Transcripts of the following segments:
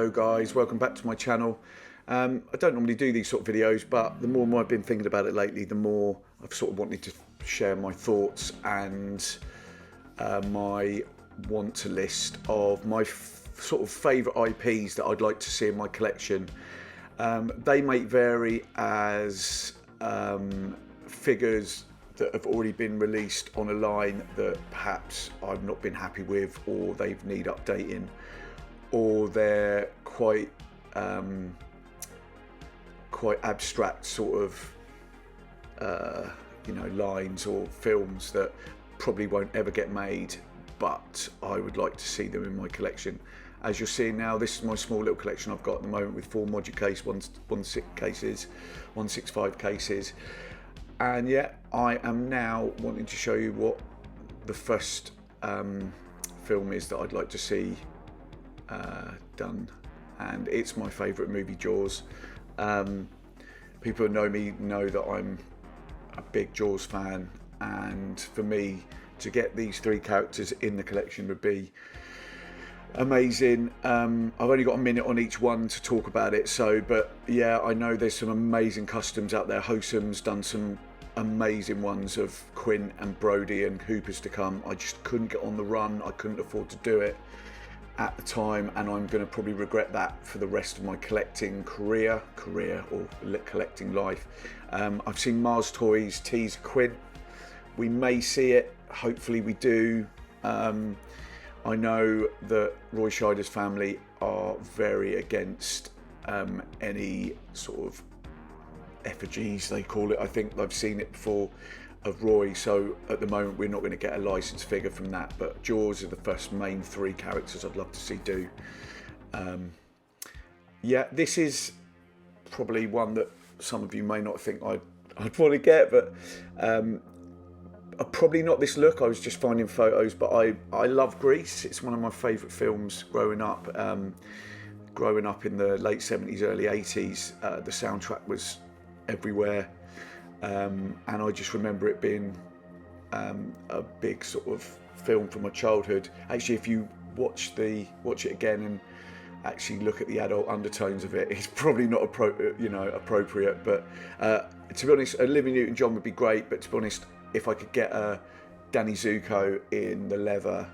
Hello guys, welcome back to my channel. I don't normally do these sort of videos, but the more and more I've been thinking about it lately, the more I've sort of wanted to share my thoughts and my want-to list of my sort of favourite IPs that I'd like to see in my collection. They may vary as figures that have already been released on a line that perhaps I've not been happy with, or they need updating, or they're quite abstract sort of lines or films that probably won't ever get made, but I would like to see them in my collection. As you're seeing now, this is my small little collection I've got at the moment with 4 module case, 1/6 cases, 1/65 cases. And yeah, I am now wanting to show you what the first film is that I'd like to see done, and it's my favourite movie, Jaws. People who know me know that I'm a big Jaws fan, and for me to get these 3 characters in the collection would be amazing. I've only got a minute on each one to talk about it, but yeah, I know there's some amazing customs out there. Hosam's done some amazing ones of Quint and Brody and Hooper's to come. I just couldn't get on the run, I couldn't afford to do it at the time, and I'm going to probably regret that for the rest of my collecting career or collecting life. I've seen Mars Toys tease Quint. We may see it, hopefully we do. I know that Roy Scheider's family are very against any sort of effigies, they call it. I think I've seen it before of Roy, so at the moment we're not going to get a licensed figure from that, but Jaws are the first main 3 characters I'd love to see do. Yeah, this is probably one that some of you may not think I'd want to get, but probably not this look. I was just finding photos, but I love Grease. It's one of my favourite films growing up. Growing up in the late 70s, early 80s, the soundtrack was everywhere, and I just remember it being a big sort of film from my childhood. Actually, if you watch it again and actually look at the adult undertones of it, it's probably not appropriate. But to be honest, Olivia Newton-John would be great. But to be honest, if I could get a Danny Zuko in the leather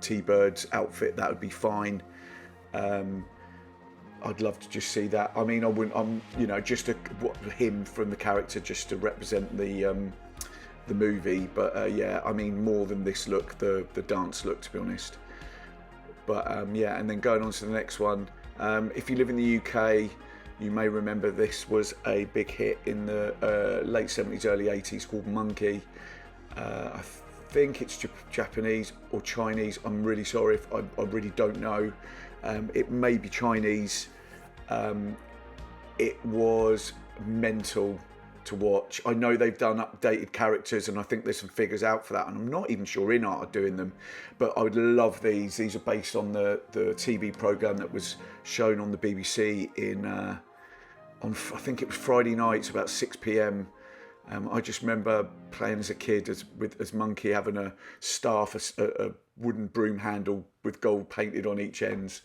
T-Birds outfit, that would be fine. I'd love to just see that. I mean, I wouldn't. Just him from the character, just to represent the movie. But yeah, I mean, more than this look, the dance look, to be honest. But yeah, and then going on to the next one. If you live in the UK, you may remember this was a big hit in the late 70s, early 80s, called Monkey. I think it's Japanese or Chinese. I'm really sorry if I really don't know. It may be Chinese. It was mental to watch. I know they've done updated characters, and I think there's some figures out for that, and I'm not even sure Inart are doing them, but I would love these. These are based on the TV programme that was shown on the BBC on I think it was Friday nights about 6 p.m. I just remember playing as a kid as Monkey, having a staff, a wooden broom handle with gold painted on each ends.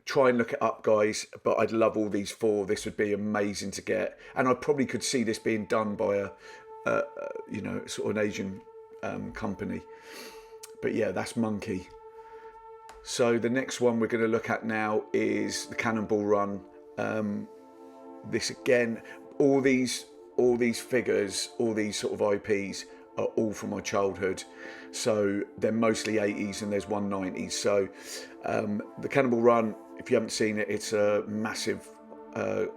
Try and look it up, guys, but I'd love all these 4. This would be amazing to get, and I probably could see this being done by a sort of an Asian company. But yeah, that's Monkey. So the next one we're going to look at now is the Cannonball Run. This again, all these figures, all these sort of IPs are all from my childhood. So they're mostly 80s and there's 190s. So the Cannonball Run, if you haven't seen it, it's a massive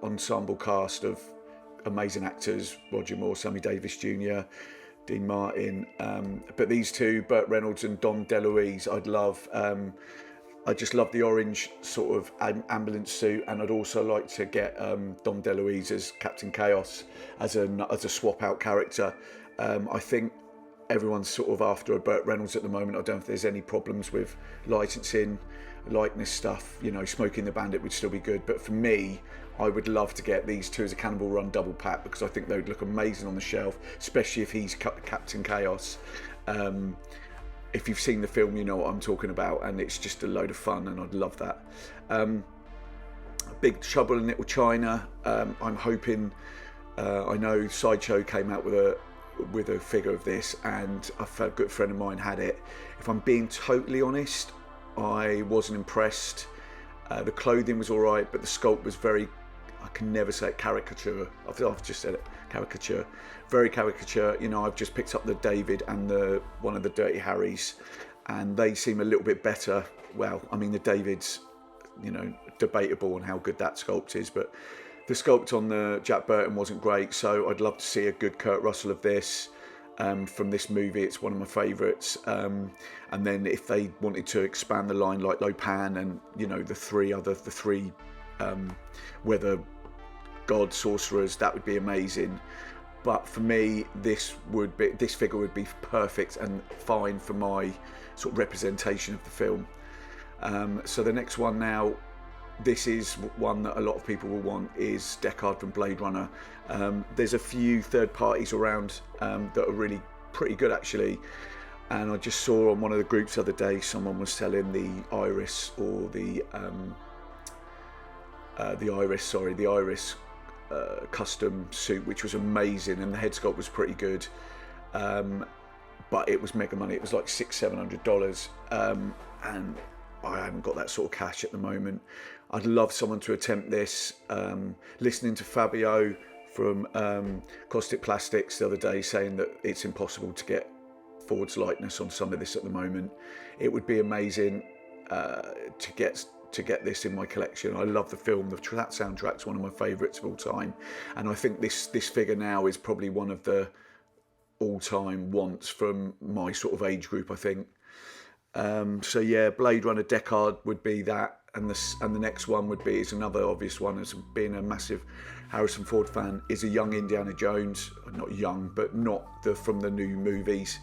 ensemble cast of amazing actors: Roger Moore, Sammy Davis Jr., Dean Martin. But these 2, Burt Reynolds and Dom DeLuise, I'd love. I just love the orange sort of ambulance suit, and I'd also like to get Dom DeLuise as Captain Chaos as a swap out character. I think everyone's sort of after a Burt Reynolds at the moment. I don't know if there's any problems with licensing, likeness stuff. Smoking the Bandit would still be good, but for me, I would love to get these 2 as a Cannonball Run double pack, because I think they would look amazing on the shelf, especially if he's Captain Chaos. if you've seen the film, you know what I'm talking about, and it's just a load of fun, and I'd love that. Big Trouble in Little China. I'm hoping. I know Sideshow came out with a figure of this, and a good friend of mine had it. If I'm being totally honest, I wasn't impressed. The clothing was all right, but the sculpt was very, I can never say it, caricature. I've just said it, caricature. Very caricature. You know, I've just picked up the David and one of the Dirty Harrys, and they seem a little bit better. Well, I mean, the David's, you know, debatable on how good that sculpt is, but the sculpt on the Jack Burton wasn't great, so I'd love to see a good Kurt Russell of this. From this movie, it's one of my favourites. And then if they wanted to expand the line like Lopan and, you know, the three weather god sorcerers, that would be amazing. But for me, this figure would be perfect and fine for my sort of representation of the film. So the next one now, this is one that a lot of people will want, is Deckard from Blade Runner. There's a few third parties around that are really pretty good actually, and I just saw on one of the groups the other day someone was selling the Iris custom suit, which was amazing, and the head sculpt was pretty good, but it was mega money. It was like $600-700, and I haven't got that sort of cash at the moment. I'd love someone to attempt this. Listening to Fabio from Kaustic Plastiks the other day saying that it's impossible to get Ford's likeness on some of this at the moment. It would be amazing to get this in my collection. I love the film. That soundtrack's one of my favourites of all time, and I think this figure now is probably one of the all-time wants from my sort of age group, I think. So yeah, Blade Runner Deckard would be that, and the next one is another obvious one, as being a massive Harrison Ford fan, is a young Indiana Jones. Not young, but not from the new movies.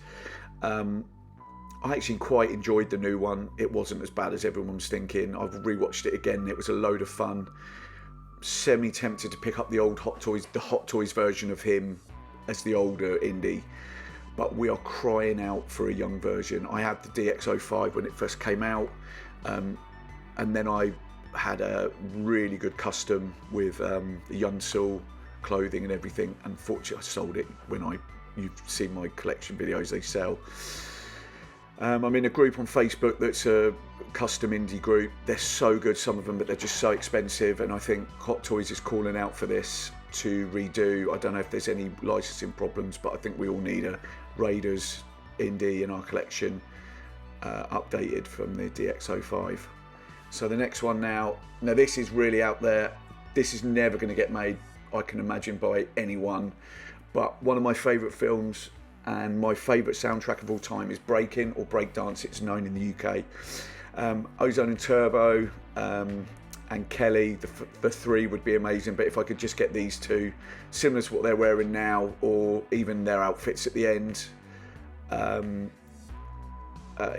I actually quite enjoyed the new one. It wasn't as bad as everyone was thinking. I've rewatched it again. It was a load of fun. Semi-tempted to pick up the old the Hot Toys version of him as the older Indy. But we are crying out for a young version. I had the DX05 when it first came out, and then I had a really good custom with the Yunsul clothing and everything. Unfortunately, I sold it when you've seen my collection videos they sell. I'm in a group on Facebook that's a custom indie group. They're so good, some of them, but they're just so expensive, and I think Hot Toys is calling out for this to redo. I don't know if there's any licensing problems, but I think we all need a Raiders indie in our collection, updated from the DX05. So the next one now this is really out there. This is never going to get made, I can imagine, by anyone, but one of my favourite films and my favourite soundtrack of all time is Breakin, or Breakdance, it's known in the UK. Ozone and Turbo and Kelly, the three would be amazing, but if I could just get these two, similar to what they're wearing now, or even their outfits at the end.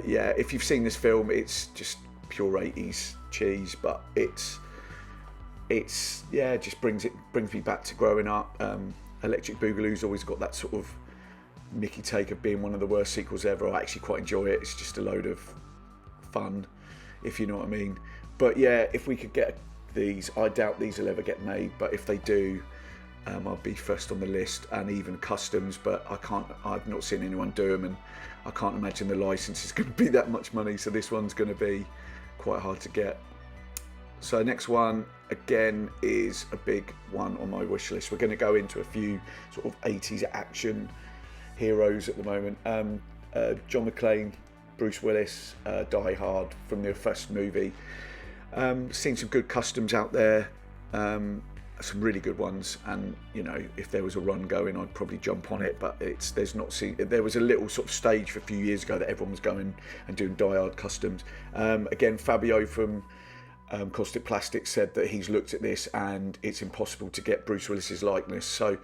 Yeah, if you've seen this film, it's just pure 80s cheese, but it's yeah, it just brings me back to growing up. Electric Boogaloo's always got that sort of Mickey take of being one of the worst sequels ever. I actually quite enjoy it. It's just a load of fun, if you know what I mean. But yeah, if we could get these, I doubt these will ever get made, but if they do, I'll be first on the list, and even customs, but I've not seen anyone do them, and I can't imagine the license is going to be that much money, so this one's going to be quite hard to get. So next one, again, is a big one on my wish list. We're going to go into a few sort of 80s action heroes at the moment. John McClane, Bruce Willis, Die Hard from their first movie. Seen some good customs out there, some really good ones, and you know, if there was a run going, I'd probably jump on it, but there was a little sort of stage for a few years ago that everyone was going and doing Die Hard customs. Again, Fabio from Kaustic Plastik said that he's looked at this and it's impossible to get Bruce Willis's likeness, so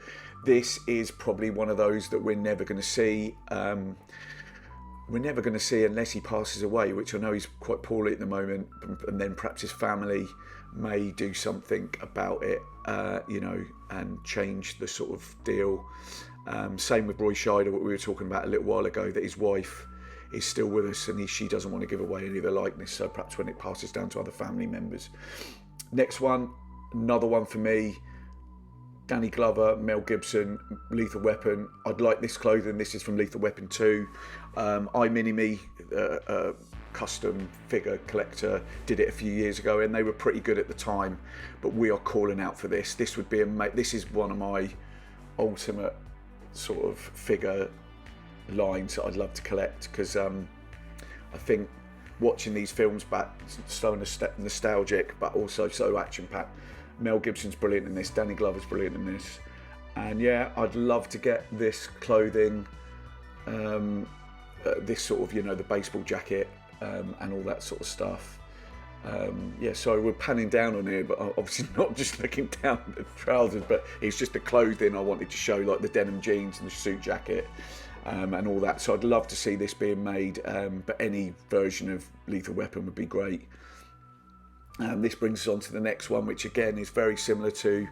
this is probably one of those that we're never going to see. We're never going to see unless he passes away, which I know he's quite poorly at the moment, and then perhaps his family may do something about it, you know, and change the sort of deal. Same with Roy Scheider, what we were talking about a little while ago, that his wife is still with us, and she doesn't want to give away any of the likeness, so perhaps when it passes down to other family members. Next one, another one for me, Danny Glover, Mel Gibson, Lethal Weapon. I'd like this clothing. This is from Lethal Weapon 2. Mini-Me, custom figure collector, did it a few years ago, and they were pretty good at the time, but we are calling out for this. This would be this is one of my ultimate sort of figure lines that I'd love to collect, because I think watching these films back, so nostalgic but also so action-packed. Mel Gibson's brilliant in this, Danny Glover's brilliant in this, and yeah, I'd love to get this clothing, this sort of, the baseball jacket, and all that sort of stuff. Sorry, we're panning down on here, but obviously not just looking down the trousers, but it's just the clothing I wanted to show, like the denim jeans and the suit jacket, and all that. So I'd love to see this being made, but any version of Lethal Weapon would be great. This brings us on to the next one, which again is very similar to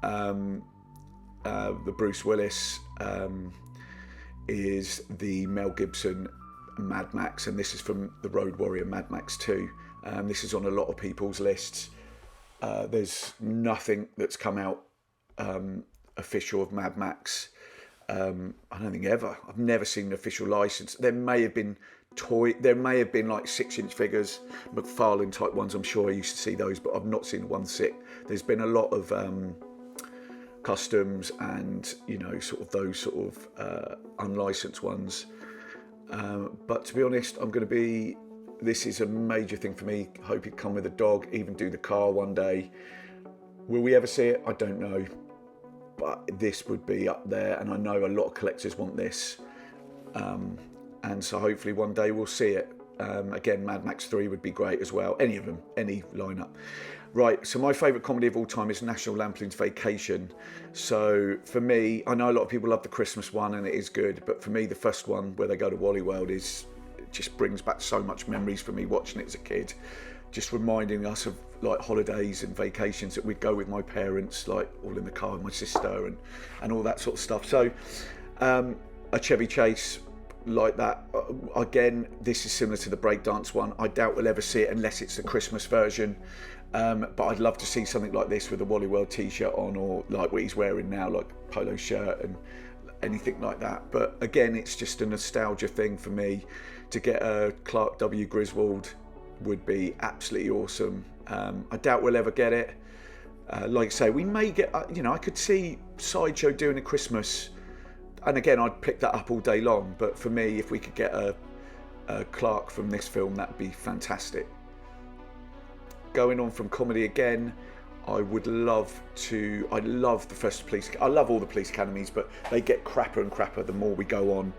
the Bruce Willis, is the Mel Gibson Mad Max, and this is from the Road Warrior Mad Max 2. This is on a lot of people's lists. There's nothing that's come out official of Mad Max. I don't think ever. I've never seen an official license. There may have been like 6-inch figures, McFarlane type ones. I'm sure I used to see those, but I've not seen one sick. There's been a lot of customs and sort of those sort of unlicensed ones. But to be honest, this is a major thing for me. Hope he'd come with a dog, even do the car one day. Will we ever see it? I don't know. But this would be up there, and I know a lot of collectors want this. And so hopefully one day we'll see it. Again, Mad Max 3 would be great as well. Any of them, any lineup. Right, so my favourite comedy of all time is National Lampoon's Vacation. So for me, I know a lot of people love the Christmas one, and it is good, but for me, the first one where they go to Wally World it just brings back so much memories for me watching it as a kid. Just reminding us of like holidays and vacations that we'd go with my parents, like all in the car with my sister and all that sort of stuff. So a Chevy Chase like that. Again, this is similar to the breakdance one. I doubt we'll ever see it unless it's the Christmas version. But I'd love to see something like this with a Wally World t-shirt on, or like what he's wearing now, like polo shirt and anything like that. But again, it's just a nostalgia thing for me. To get a Clark W. Griswold would be absolutely awesome. I doubt we'll ever get it. Like I say, we may get, I could see Sideshow doing a Christmas, and again, I'd pick that up all day long. But for me, if we could get a Clark from this film, that'd be fantastic. Going on from comedy again, I love the first police. I love all the police academies, but they get crapper and crapper the more we go on.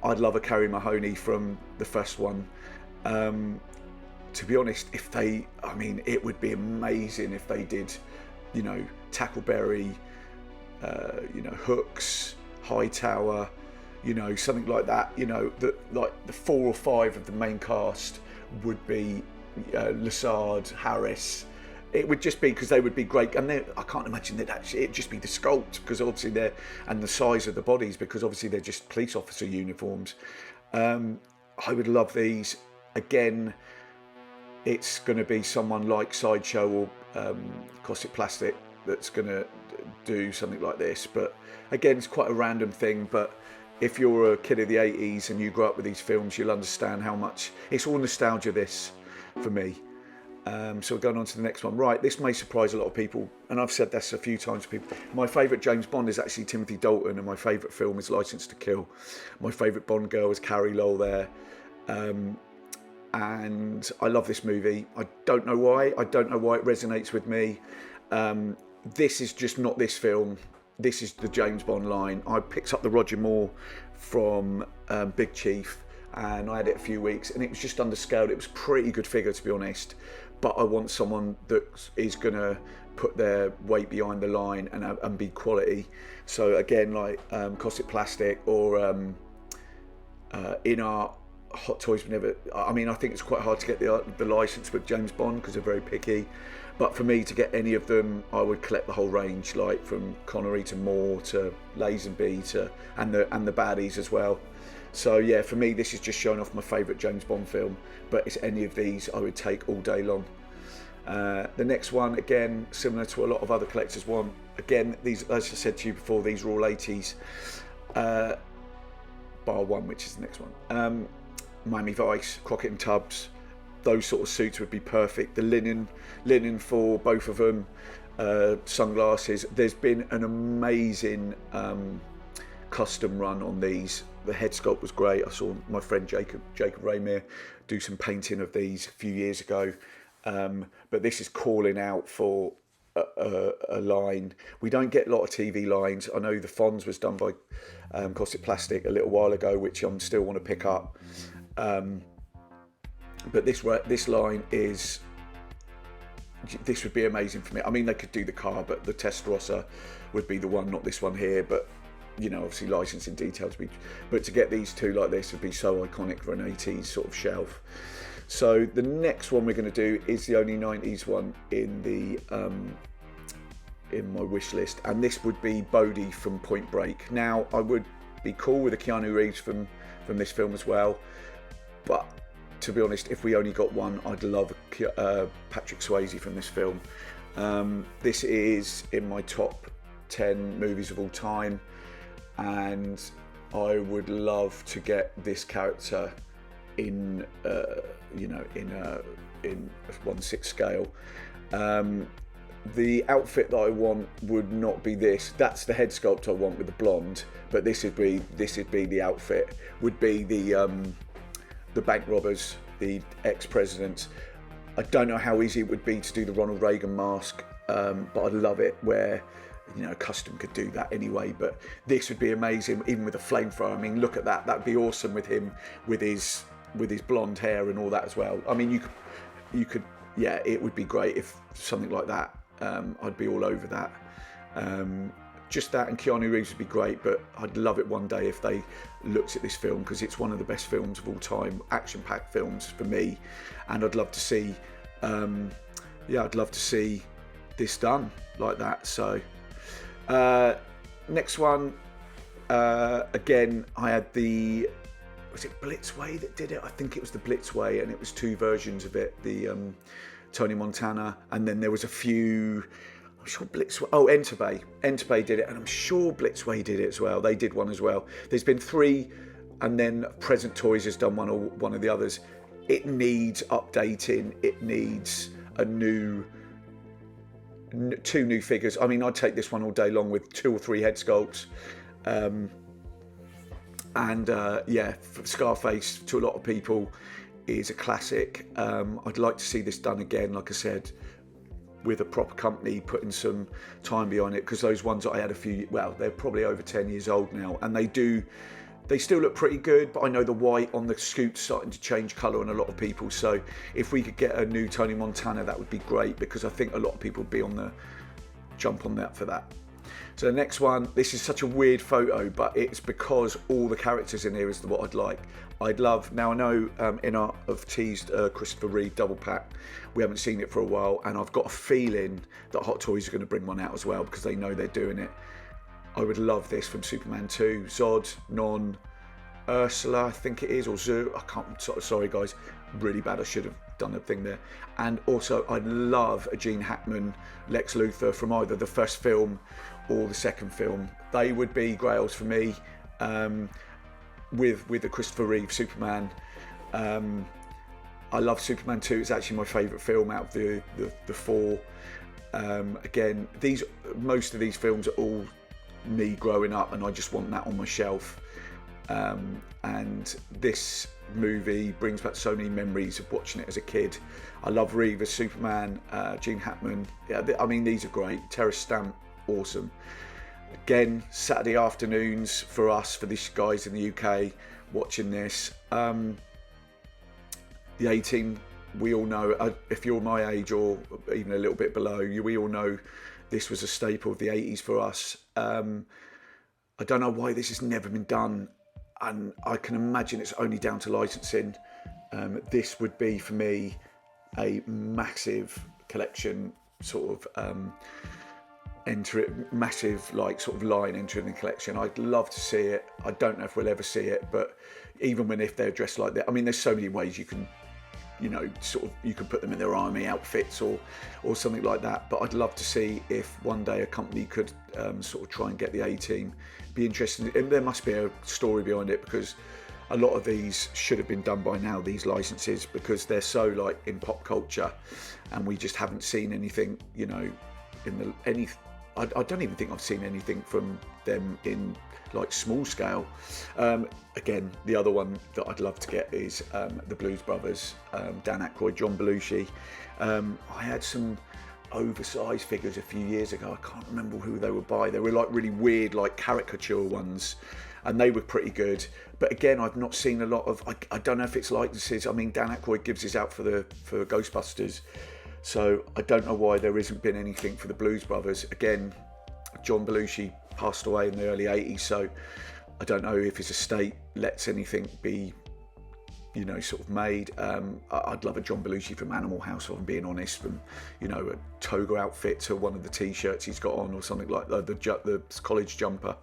I'd love a Carrie Mahoney from the first one. To be honest, it would be amazing if they did, Tackleberry, Hooks, Hightower, something like that. Like the 4 or 5 of the main cast would be Lassard, Harris. It would just be because they would be great, and I can't imagine that actually it'd just be the sculpt, because obviously they're, and the size of the bodies, because obviously they're just police officer uniforms. I would love these. Again, it's going to be someone like Sideshow or Kaustic Plastik that's going to do something like this. But again, it's quite a random thing. But if you're a kid of the 80s and you grew up with these films, you'll understand how much it's all nostalgia, this, for me. So we're going on to the next one. Right, this may surprise a lot of people, and I've said this a few times to people. My favourite James Bond is actually Timothy Dalton, and my favourite film is Licence to Kill. My favourite Bond girl is Carrie Lowell there. And I love this movie. I don't know why. I don't know why it resonates with me. This is just not this film. This is the James Bond line. I picked up the Roger Moore from Big Chief, and I had it a few weeks, and it was just underscaled. It was a pretty good figure, to be honest. But I want someone that is going to put their weight behind the line and be quality. So again, like Kaustic Plastik or Inart, Hot Toys. I think it's quite hard to get the license with James Bond because they're very picky. But for me to get any of them, I would collect the whole range, like from Connery to Moore to Lazenby and the baddies as well. So yeah, for me, this is just showing off my favourite James Bond film, but it's any of these I would take all day long. The next one, again, similar to a lot of other collectors want. Again, these, as I said to you before, these are all 80s, bar one, which is the next one. Miami Vice, Crockett and Tubbs, those sort of suits would be perfect. The linen for both of them, sunglasses. There's been an amazing custom run on these. The head sculpt was great. I saw my friend Jacob Raymere do some painting of these a few years ago. But this is calling out for a line. We don't get a lot of TV lines. I know the Fonz was done by Kaustic Plastik a little while ago, which I still want to pick up. But this line is, this would be amazing for me. I mean, they could do the car, but the Testarossa would be the one, not this one here. But you know, obviously licensing details. But to get these two like this would be so iconic for an 80s sort of shelf. So the next one we're going to do is the only 90s one in the in my wish list, and this would be Bodhi from Point Break. Now, I would be cool with a Keanu Reeves from this film as well, but to be honest, if we only got one, I'd love Patrick Swayze from this film. This is in my top 10 movies of all time, and I would love to get this character in in 1/6 scale. The outfit that I want would not be this. That's the head sculpt I want with the blonde, but this would be the outfit. Would be the bank robbers, the ex-presidents. I don't know how easy it would be to do the Ronald Reagan mask, but I'd love it where, you know, custom could do that anyway. But this would be amazing, even with a flamethrower. I mean, look at that. That'd be awesome with him, with his blonde hair and all that as well. I mean, you could, yeah, it would be great if something like that. I'd be all over that. Just that and Keanu Reeves would be great, but I'd love it one day if they looked at this film, because it's one of the best films of all time, action-packed films for me, and I'd love to see, I'd love to see this done like that. So, next one, again, I had was it Blitzway that did it? I think it was the Blitzway, and it was two versions of it, the Tony Montana, and then there was a few, I'm sure Blitzway, Enterbay did it, and I'm sure Blitzway did it as well. They did one as well. There's been three, and then Present Toys has done one of the others. It needs updating. It needs two new figures. I mean, I'd take this one all day long with 2 or 3 head sculpts. Scarface, to a lot of people, is a classic. I'd like to see this done again, like I said, with a proper company putting some time behind it, because those ones that I had they're probably over 10 years old now, and they still look pretty good, but I know the white on the scoot's starting to change colour on a lot of people. So if we could get a new Tony Montana, that would be great, because I think a lot of people would be on the jump on that for that. So the next one, this is such a weird photo, but it's because all the characters in here is what I'd like. I'd love, now I know Inart have teased Christopher Reeve double pack. We haven't seen it for a while, and I've got a feeling that Hot Toys are going to bring one out as well, because they know they're doing it. I would love this from Superman 2, Zod, Non, Ursula, I think it is, or Zoo. I can't, sorry guys, really bad. I should have done a thing there. And also, I'd love a Gene Hackman Lex Luthor from either the first film or the second film. They would be grails for me. With the Christopher Reeve Superman. I love Superman 2. It's actually my favourite film out of the 4. Again, most of these films are all me growing up, and I just want that on my shelf. And this movie brings back so many memories of watching it as a kid. I love Reeve as Superman, Gene Hackman. Yeah, I mean, these are great. Terrace Stamp, awesome. Again, Saturday afternoons for us, for these guys in the UK watching this. The 18, we all know, if you're my age or even a little bit below, we all know this was a staple of the 80s for us. I don't know why this has never been done, and I can imagine it's only down to licensing. This would be, for me, a massive collection sort of enter it, massive like sort of line entering the collection. I'd love to see it. I don't know if we'll ever see it, but even if they're dressed like that, I mean, there's so many ways you can, you know, sort of, you could put them in their army outfits or something like that. But I'd love to see if one day a company could sort of try and get the A-Team. Be interested, and there must be a story behind it, because a lot of these should have been done by now, these licenses, because they're so like in pop culture, and we just haven't seen anything, you know, I don't even think I've seen anything from them in like small scale. Again, the other one that I'd love to get is the Blues Brothers, Dan Aykroyd, John Belushi. I had some oversized figures a few years ago. I can't remember who they were by. They were like really weird, like caricature ones, and they were pretty good. But again, I've not seen a lot of. I don't know if it's likenesses. I mean, Dan Aykroyd gives his out for Ghostbusters. So I don't know why there isn't been anything for the Blues Brothers. Again, John Belushi passed away in the early 80s, so I don't know if his estate lets anything be, you know, sort of made. I'd love a John Belushi from Animal House, if I'm being honest, from, you know, a toga outfit to one of the T-shirts he's got on, or something like that, the college jumper.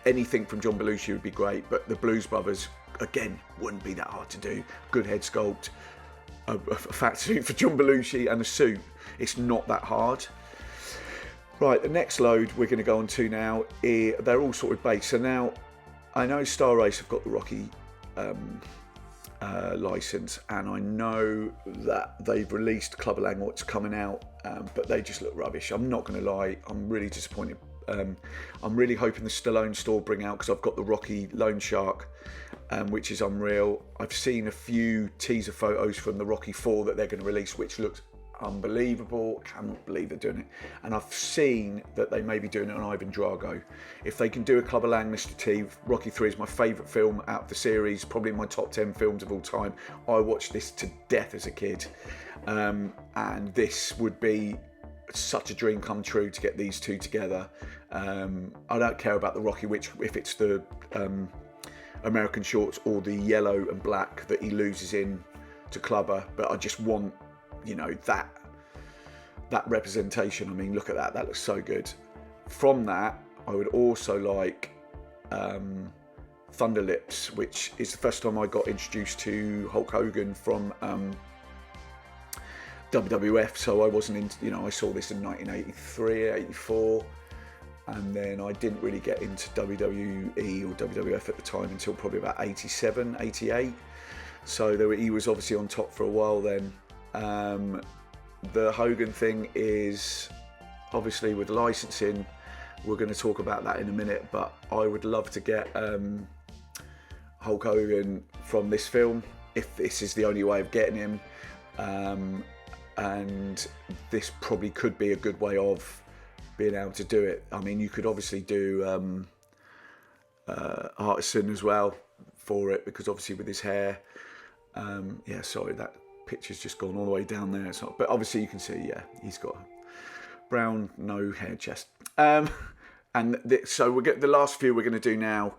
Anything from John Belushi would be great, but the Blues Brothers, again, wouldn't be that hard to do. Good head sculpt. A fat suit for John Belushi and a suit. It's not that hard. Right, the next load we're going to go on to now, they're all sort of based. So now, I know Star Race have got the Rocky license, and I know that they've released Clubber Lang, what's coming out, but they just look rubbish. I'm not going to lie, I'm really disappointed. I'm really hoping the Stallone store bring out, because I've got the Rocky Lone Shark, which is unreal. I've seen a few teaser photos from the Rocky 4 that they're going to release, which looks unbelievable. I cannot believe they're doing it. And I've seen that they may be doing it on Ivan Drago. If they can do a Clubber Lang, Mr. T, Rocky 3 is my favourite film out of the series, probably my top 10 films of all time. I watched this to death as a kid, and this would be such a dream come true to get these two together. I don't care about the Rocky, which if it's the American shorts or the yellow and black that he loses in to Clubber, but I just want, you know, that representation. I mean, look at that looks so good. From that, I would also like Thunder Lips, which is the first time I got introduced to Hulk Hogan from WWF, so I wasn't into, you know, I saw this in 1983, 84, and then I didn't really get into WWE or WWF at the time until probably about 87, 88, so he was obviously on top for a while then. The Hogan thing is obviously with licensing, we're going to talk about that in a minute, but I would love to get Hulk Hogan from this film, if this is the only way of getting him. And this probably could be a good way of being able to do it. I mean, you could obviously do Artisan as well for it, because obviously with his hair, yeah, sorry, that picture's just gone all the way down there. It's not, but obviously you can see, yeah, he's got a brown, no hair chest. So we'll get the last few we're going to do now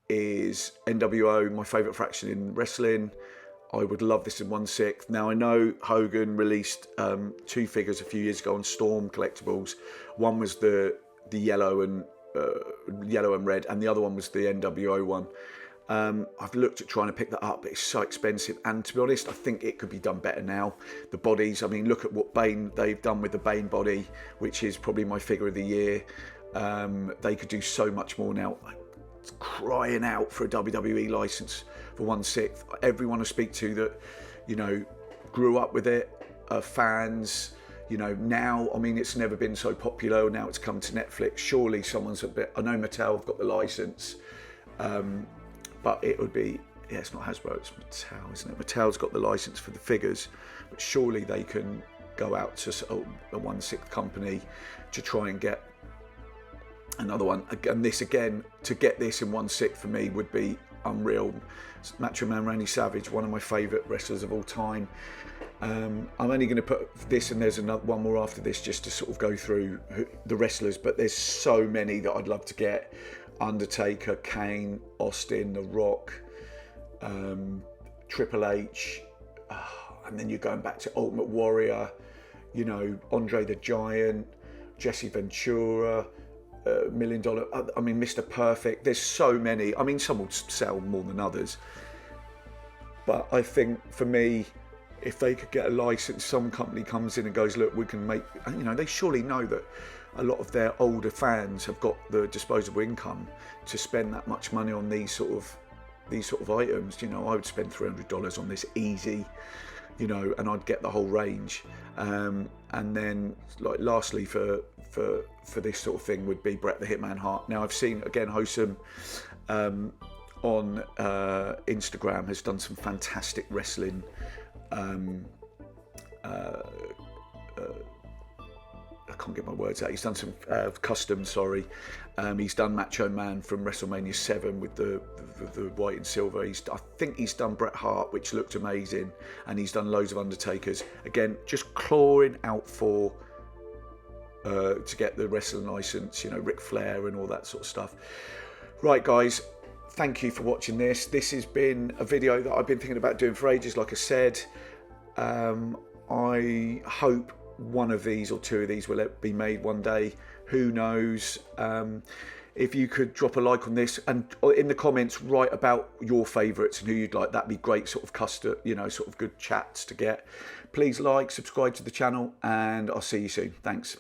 is NWO, my favourite faction in wrestling. I would love this in 1/6. Now I know Hogan released two figures a few years ago on Storm Collectibles. One was the yellow and red, and the other one was the NWO one. I've looked at trying to pick that up, but it's so expensive. And to be honest, I think it could be done better now. The bodies, I mean, look at what Bane they've done with the Bane body, which is probably my figure of the year. They could do so much more now. It's crying out for a WWE license for 1/6. Everyone I speak to that, you know, grew up with it, are fans. You know, now, I mean, it's never been so popular. Now it's come to Netflix. Surely someone's a bit. I know Mattel have got the license, but it would be. Yeah, it's not Hasbro. It's Mattel, isn't it? Mattel's got the license for the figures, but surely they can go out to a 1/6 company to try and get another one. And this again, to get this in 1/6 for me would be unreal. Macho Man Randy Savage, one of my favourite wrestlers of all time. I'm only going to put this, and there's another one more after this, just to sort of go through the wrestlers, but there's so many that I'd love to get. Undertaker, Kane, Austin, The Rock, Triple H, and then you're going back to Ultimate Warrior, you know, Andre the Giant, Jesse Ventura, $1 Million. I mean, Mr. Perfect. There's so many. I mean, some will sell more than others. But I think for me, if they could get a license, some company comes in and goes, look, we can make, you know, they surely know that a lot of their older fans have got the disposable income to spend that much money on these sort of items. You know, I would spend $300 on this easy, you know, and I'd get the whole range. And then, like, lastly for this sort of thing would be Bret the Hitman Hart. Now, I've seen, again, Hosam on Instagram has done some fantastic wrestling I can't get my words out. He's done some custom, he's done Macho Man from WrestleMania 7 with the white and silver. I think he's done Bret Hart, which looked amazing, and he's done loads of Undertakers. Again, just clawing out for to get the wrestling license, you know, Ric Flair and all that sort of stuff. Right, guys, thank you for watching this. This has been a video that I've been thinking about doing for ages, like I said. I hope one of these or two of these will be made one day. Who knows? If you could drop a like on this and in the comments write about your favourites and who you'd like, that'd be great, sort of custom, you know, sort of good chats to get. Please like, subscribe to the channel, and I'll see you soon. Thanks.